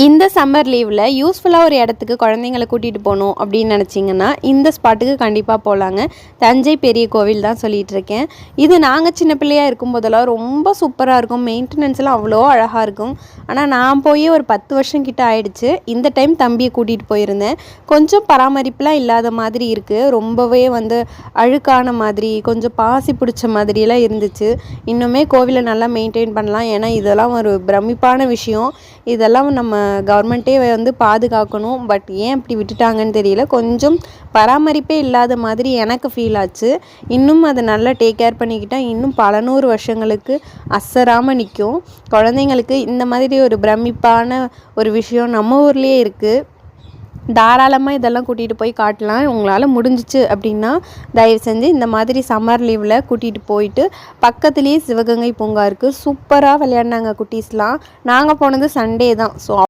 இந்த சம்மர் லீவில் யூஸ்ஃபுல்லாக ஒரு இடத்துக்கு குழந்தைங்களை கூட்டிகிட்டு போகணும் அப்படின்னு நினச்சிங்கன்னா இந்த ஸ்பாட்டுக்கு கண்டிப்பாக போகலாங்க. தஞ்சை பெரிய கோவில் தான் சொல்லிகிட்டு இருக்கேன். இது நாங்கள் சின்ன பிள்ளையாக இருக்கும்போதெல்லாம் ரொம்ப சூப்பராக இருக்கும். மெயின்டெனன்ஸ்லாம் அவ்வளோ அழகாக இருக்கும். ஆனால் நான் போய் ஒரு 10 வருஷம் கிட்ட ஆயிடுச்சு. இந்த டைம் தம்பியை கூட்டிகிட்டு போயிருந்தேன். கொஞ்சம் பராமரிப்புலாம் இல்லாத மாதிரி இருக்குது. ரொம்பவே அழுக்கான மாதிரி, கொஞ்சம் பாசி பிடிச்ச மாதிரியெல்லாம் இருந்துச்சு. இன்னுமே கோவிலை நல்லா மெயின்டைன் பண்ணலாம். ஏன்னா இதெல்லாம் ஒரு பிரமிப்பான விஷயம். இதெல்லாம் நம்ம கவர்மெண்ட்டே பாதுகாக்கணும். பட் ஏன் இப்படி விட்டுட்டாங்கன்னு தெரியல. கொஞ்சம் பராமரிப்பே இல்லாத மாதிரி எனக்கு ஃபீல் ஆச்சு. இன்னும் அதை நல்லா டேக் கேர் பண்ணிக்கிட்டால் இன்னும் பல 100 வருஷங்களுக்கு அசராமல் நிற்கும். குழந்தைங்களுக்கு இந்த மாதிரி ஒரு பிரமிப்பான ஒரு விஷயம் நம்ம ஊர்லேயே இருக்குது. தாராளமாக இதெல்லாம் கூட்டிகிட்டு போய் காட்டலாம். உங்களால் முடிஞ்சிச்சு அப்படின்னா தயவு செஞ்சு இந்த மாதிரி சம்மர் லீவில் கூட்டிகிட்டு போயிட்டு பக்கத்துலேயே சிவகங்கை பூங்கா இருக்குது. சூப்பராக விளையாடினாங்க குட்டீஸ்லாம். நாங்கள் போனது சண்டே தான். ஸோ